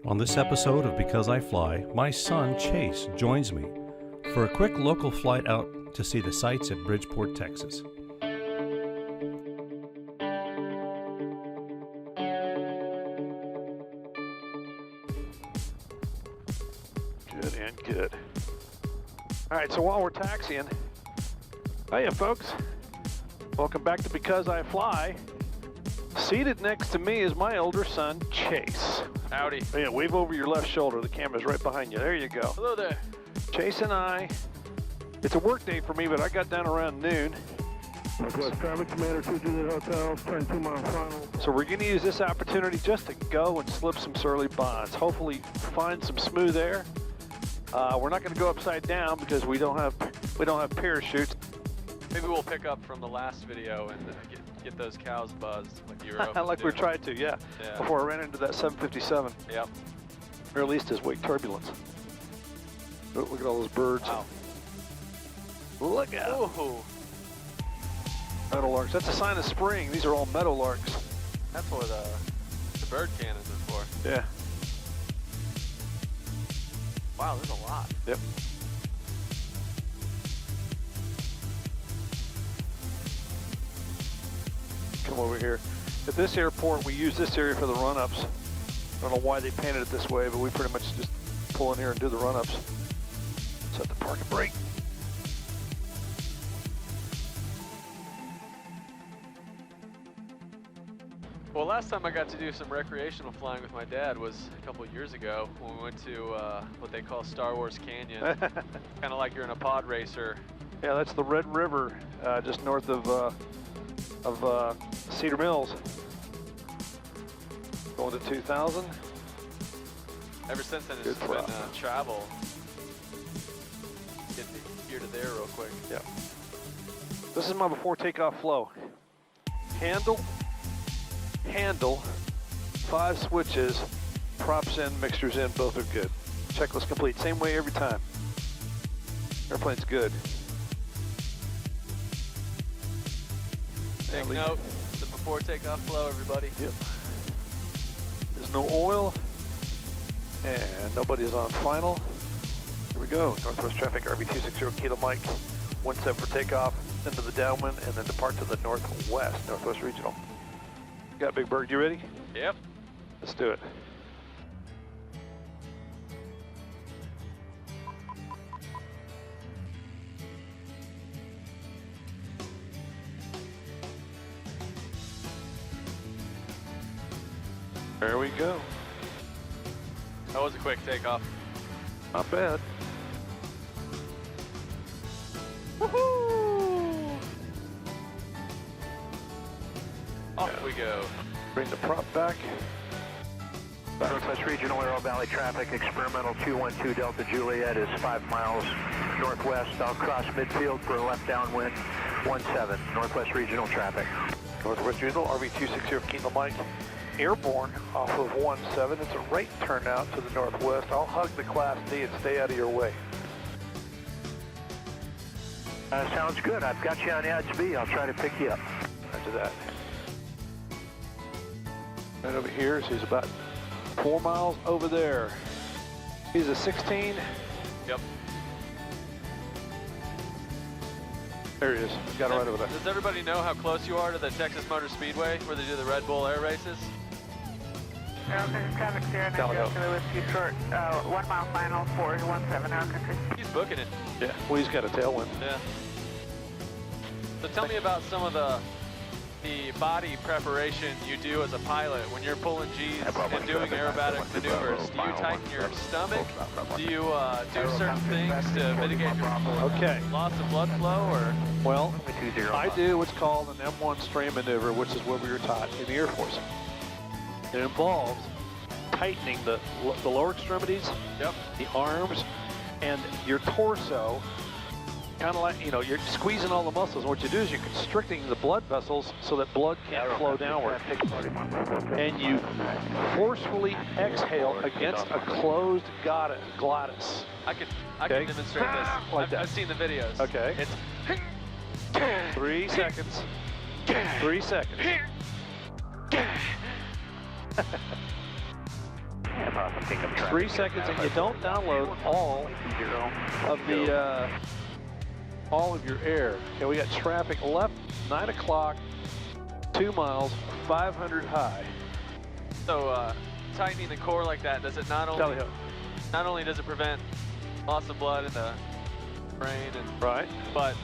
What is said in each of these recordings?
On this episode of Because I Fly, my son Chase joins me for a quick local flight out to see the sights at Bridgeport, Texas. Good and good. All right, so while we're taxiing, hiya folks. Welcome back to Because I Fly. Seated next to me is my older son, Chase. Howdy. Yeah, wave over your left shoulder. The camera's right behind you. There you go. Hello there. Chase and I, it's a work day for me, but I got down around noon. Northwest Traffic Commander, 2 Juliet Hotel, turn 2 mile final. So we're going to use this opportunity just to go and slip some surly bonds. Hopefully find some smooth air. We're not going to go upside down because we don't have parachutes. Maybe we'll pick up from the last video and get those cows buzzed like you were hoping Like to we do. tried to, yeah. Before I ran into that 757. Yep. Or at least his wake turbulence. Oh, look at all those birds. Wow. Look out. Ooh. Meadowlarks. That's a sign of spring. These are all meadowlarks. That's what the bird cannons are for. Yeah. Wow, there's a lot. Yep. Come over here. At this airport, we use this area for the run-ups. I don't know why they painted it this way, but we pretty much just pull in here and do the run-ups. Set the park and brake. Well, last time I got to do some recreational flying with my dad was a couple of years ago when we went to what they call Star Wars Canyon. Kind of like you're in a pod racer. Yeah, that's the Red River, just north of Cedar Mills. Going to 2000. Ever since then, Good it's been travel. Getting here to there real quick. Yep. This is my before takeoff flow. Handle, 5 switches, props in, mixtures in, both are good. Checklist complete, same way every time. Airplane's good. Take note, the before takeoff flow, everybody. Yep. There's no oil, and nobody's on final. Here we go. Northwest traffic, RV-260 Kilo Mike. 17 for takeoff, into the downwind, and then depart to the northwest, Northwest Regional. Got Big Bird, you ready? Yep. Let's do it. There we go. That was a quick takeoff. Not bad. Woohoo! Off we go. Bring the prop back. Northwest Regional Arrow Valley traffic, experimental 212 Delta Juliet is 5 miles northwest. I'll cross midfield for a left downwind, 17, Northwest Regional traffic. Northwest Regional, RV-260 Kilo Mike. Airborne off of 17. It's a right turnout to the northwest. I'll hug the Class D and stay out of your way. Sounds good. I've got you on ADS-B. I'll try to pick you up. After that. Right over here, so he's about 4 miles over there. He's a 16. Yep. There he is. Got it right over there. Does everybody know how close you are to the Texas Motor Speedway where they do the Red Bull air races? Aerobatics traffic 09 Kilo Whiskey short, 1 mile final for 17 Air Country. He's booking it. Yeah, well, he's got a tailwind. Yeah. So tell me about some of the body preparation you do as a pilot when you're pulling G's and doing aerobatic maneuvers. Do you tighten your stomach? Do you do certain things to mitigate your loss of blood flow? Or Well, I do what's called an M1 strain maneuver, which is what we were taught in the Air Force. It involves tightening the lower extremities, Yep. the arms, and your torso. Kind of like, you know, you're squeezing all the muscles. And what you do is you're constricting the blood vessels so that blood can't flow downward. And you forcefully exhale against a closed glottis. I can demonstrate this. Like that. I've seen the videos. Okay. It's 3 seconds. 3 seconds. Take 3 seconds, and you don't download all of your air. Okay, we got traffic left, 9 o'clock, 2 miles, 500 high. So tightening the core like that, does it not only does it prevent loss of blood in the brain, Right. but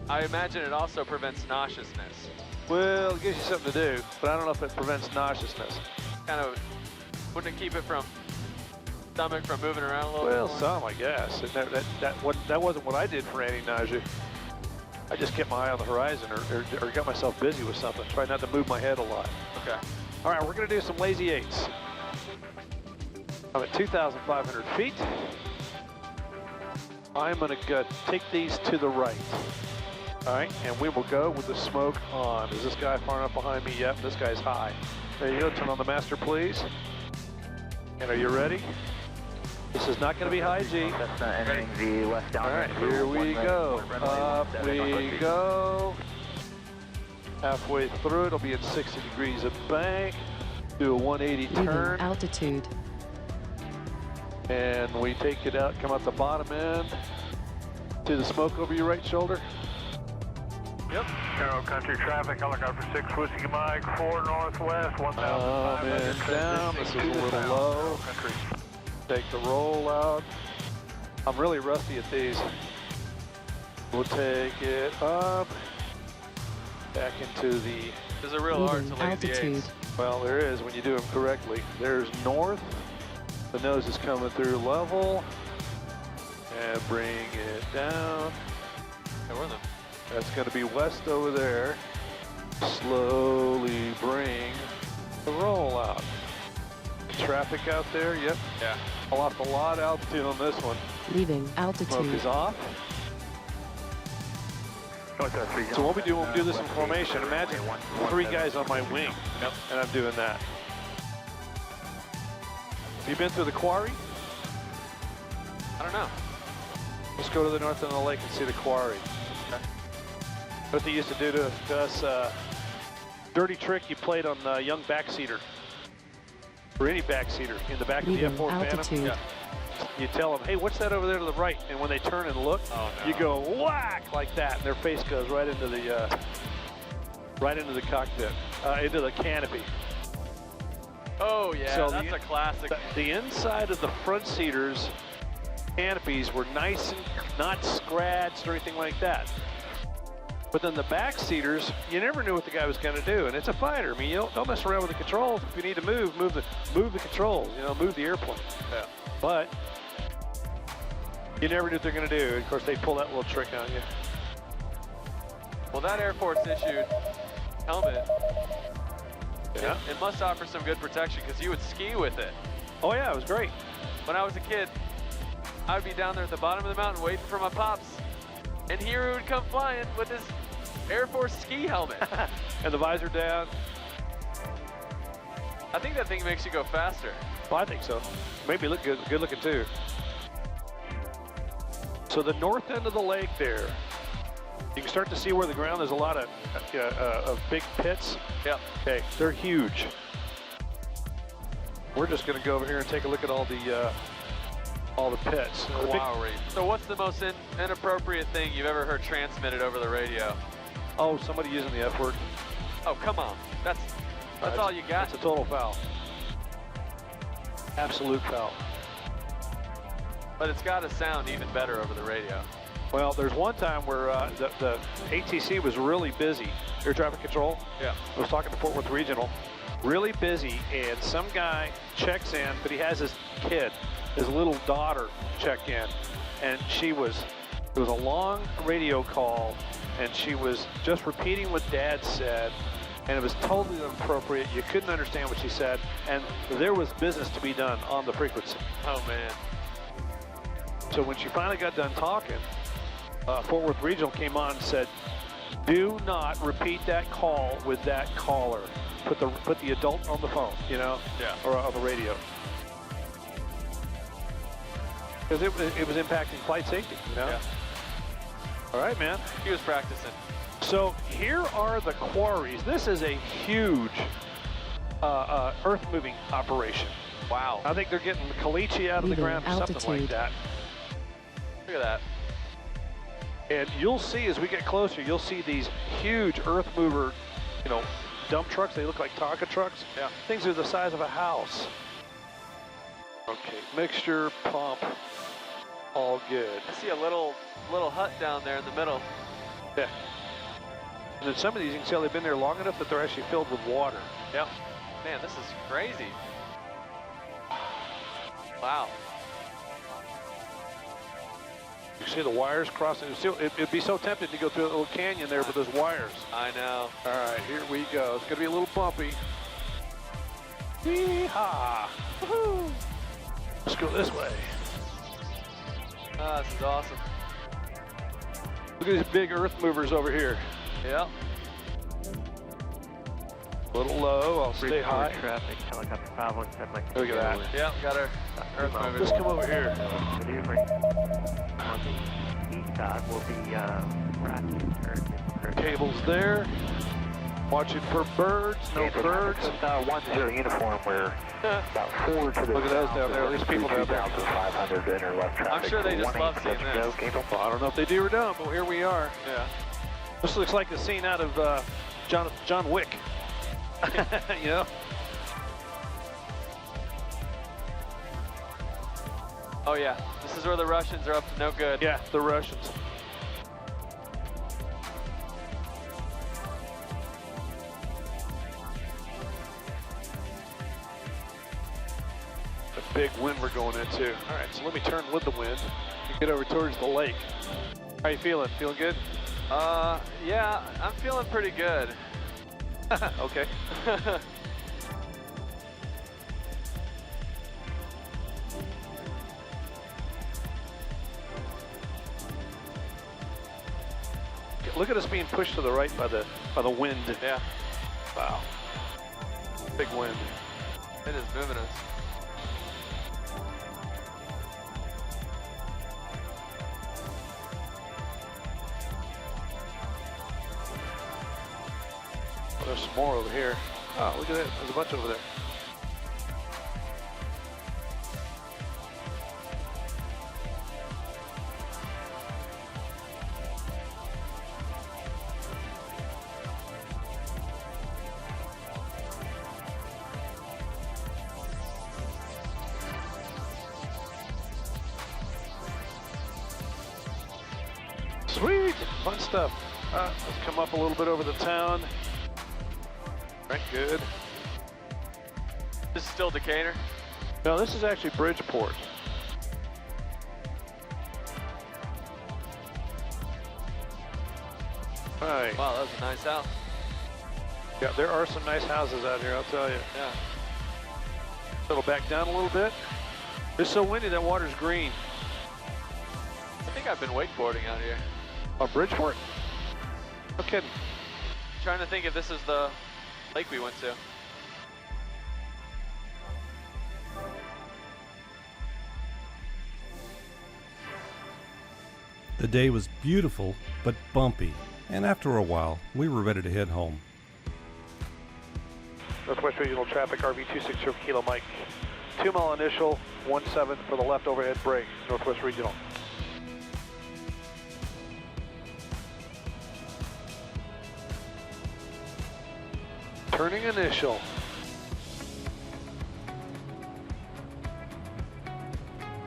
I imagine it also prevents nauseousness. Well, it gives you something to do, but I don't know if it prevents nauseousness. Kind of, wouldn't it keep it from stomach from moving around a little Well, bit more? some, I guess. And that wasn't what I did for anti-nausea. I just kept my eye on the horizon or got myself busy with something. Try not to move my head a lot. Okay. All right, we're going to do some lazy eights. I'm at 2,500 feet. I'm going to take these to the right. All right, and we will go with the smoke on. Is this guy far enough behind me? Yep, this guy's high. There you go, turn on the master, please. And are you ready? This is not going to be high G. That's not entering the west down. All right, here we go. Up we go. Halfway through, it'll be at 60 degrees of bank. Do a 180 turn. Altitude. And we take it out, come out the bottom end. To the smoke over your right shoulder. Yep. Aero country traffic, helicopter 6 Whiskey Mike, 4 northwest, 1,500. And down, this is a little low. Take the roll out. I'm really rusty at these. We'll take it up. Back into the... There's a real art to lazy Altitude. eights. Well, there is when you do them correctly. There's north. The nose is coming through level. And bring it down. Hey, where are the... That's going to be west over there. Slowly bring the roll out. Traffic out there, yep. Yeah. I lost a lot of altitude on this one. Leaving Smoke altitude. is off. So what we do when we do this in formation, imagine 3 guys on my wing, and I'm doing that. Have you been through the quarry? I don't know. Let's go to the north end of the lake and see the quarry. Okay. What they used to do to us, dirty trick you played on the young backseater. Or any backseater in the back of the Leaving F4 Phantom. altitude. Yeah. You tell them, hey, what's that over there to the right? And when they turn and look, Oh, no. you go whack like that, and their face goes right into the cockpit, into the canopy. Oh, yeah, So that's a classic. The inside of the front seaters canopies were nice and not scratched or anything like that. But then the back seaters, you never knew what the guy was going to do, and it's a fighter. I mean, you don't mess around with the controls. If you need to move the controls. You know, move the airplane. Yeah. But you never knew what they're going to do. Of course, they pull that little trick on you. Well, that Air Force issued helmet, Yeah. it must offer some good protection because you would ski with it. Oh yeah, it was great. When I was a kid, I would be down there at the bottom of the mountain waiting for my pops, and here he would come flying with his Air Force ski helmet. And the visor down. I think that thing makes you go faster. Well, I think so. Maybe look good looking too. So the north end of the lake there, you can start to see where the ground, there's a lot of big pits. Yep. Okay, they're huge. We're just going to go over here and take a look at all the pits. The big- Quarry. So what's the most inappropriate thing you've ever heard transmitted over the radio? oh, somebody using the F word. Oh, come on. That's all you got? It's a total foul. Absolute foul. But it's got to sound even better over the radio. Well, there's one time where the ATC was really busy. Air traffic control. Yeah. I was talking to Fort Worth Regional. Really busy, and some guy checks in, but he has his kid, his little daughter, check in, and it was a long radio call, and she was just repeating what Dad said, and it was totally inappropriate. You couldn't understand what she said, and there was business to be done on the frequency. Oh, man. So when she finally got done talking, Fort Worth Regional came on and said, do not repeat that call with that caller. Put the adult on the phone, you know, Yeah. or on the radio. Because it was impacting flight safety, you know? Yeah. All right, man. He was practicing. So here are the quarries. This is a huge earth-moving operation. Wow. I think they're getting caliche out of the ground or something like that. Look at that. And you'll see as we get closer, you'll see these huge earth mover, you know, dump trucks. They look like Tonka trucks. Yeah. Things are the size of a house. Okay, mixture, pump, all good. I see a little hut down there in the middle. Yeah. And then some of these, you can see how they've been there long enough that they're actually filled with water. Yeah. Man, this is crazy. Wow. You see the wires crossing. It'd be so tempting to go through a little canyon there with those wires. I know. All right, here we go. It's going to be a little bumpy. Yee-haw. Woohoo. Let's go this way. Oh, this is awesome. Look at these big earth movers over here. Yeah. A little low. I'll stay high. Traffic, helicopter Pablo, Look at that. Yeah, got our earth movers. Let's come over here. Delivery on the east side will be Cables there. Watching for birds. No birds. 1-0 uniform. We're about 4 to the Look at those down there. There's people down there. 2,500 inner left traffic. I'm sure they just love seeing this. Well, I don't know if they do or don't, but here we are. Yeah. This looks like the scene out of John Wick. You know? Oh yeah, this is where the Russians are up to no good. Yeah, the Russians. A big wind we're going into. All right, so let me turn with the wind and get over towards the lake. How you feeling? Feeling good? Yeah, I'm feeling pretty good. Okay. Look at us being pushed to the right by the wind. Yeah. Wow. Big wind. It is moving us. Oh, there's some more over here. Oh, look at that. There's a bunch over there. Sweet, fun stuff. Let's come up a little bit over the town. Right, good. This is still Decatur? No, this is actually Bridgeport. All right. Wow, that was a nice house. Yeah, there are some nice houses out here, I'll tell you. Yeah. Settle back down a little bit. It's so windy that water's green. I think I've been wakeboarding out here. Oh, Bridgeport? No kidding. Trying to think if this is the lake we went to. The day was beautiful but bumpy, and after a while, we were ready to head home. Northwest Regional Traffic, RV-260 Kilo Mike. 2 mile initial, 17 for the left overhead brake, Northwest Regional. Turning initial.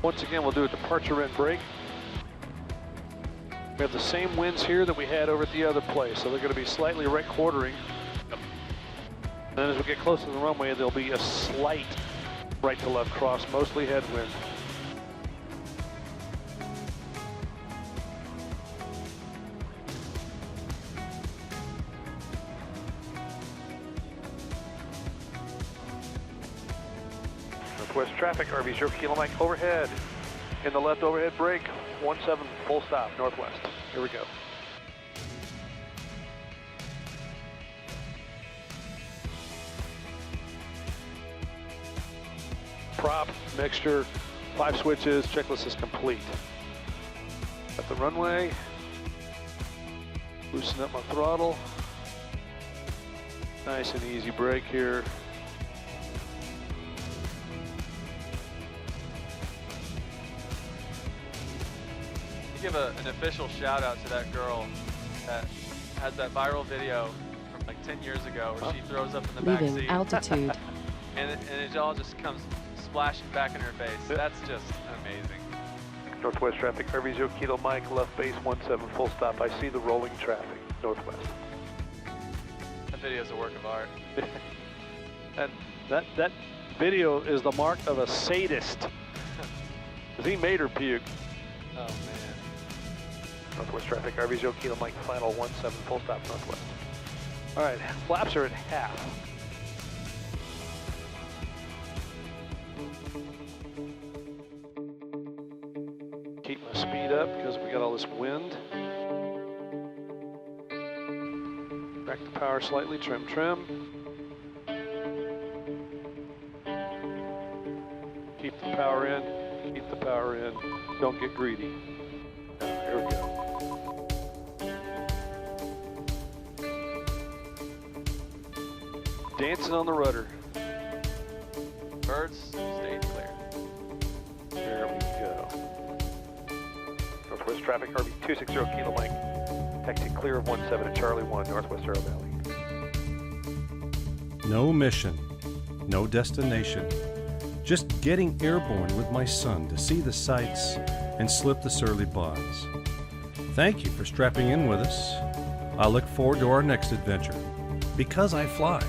Once again, we'll do a departure end brake. We have the same winds here that we had over at the other place, so they're going to be slightly right quartering. And then as we get close to the runway, there'll be a slight right to left cross, mostly headwind. Northwest traffic, RV-0 Kilo Mike overhead. In the left overhead brake, 17 full stop, northwest. Here we go. Prop, mixture, 5 switches, checklist is complete. At the runway, loosen up my throttle. Nice and easy brake here. give an official shout out to that girl that has that viral video from like 10 years ago where she throws up in the back Leaving seat. altitude. and it all just comes splashing back in her face. That's just amazing. Northwest traffic, RV-0 Kilo Mike, left base 17, full stop. I see the rolling traffic, northwest. That video is a work of art. And that video is the mark of a sadist. Because he made her puke. Oh man. Northwest traffic, RV-0 Kilo Mike, final 17, full stop, northwest. All right, flaps are at half. Keep my speed up because we got all this wind. Back the power slightly, trim. Keep the power in, Don't get greedy. There we go. Dancing on the rudder. Birds, stay clear. There we go. Northwest traffic, RV-260 Kilo Mike. Taxi clear of 17 at Charlie 1, Northwest Arrow Valley. No mission, no destination. Just getting airborne with my son to see the sights and slip the surly bonds. Thank you for strapping in with us. I look forward to our next adventure, because I fly.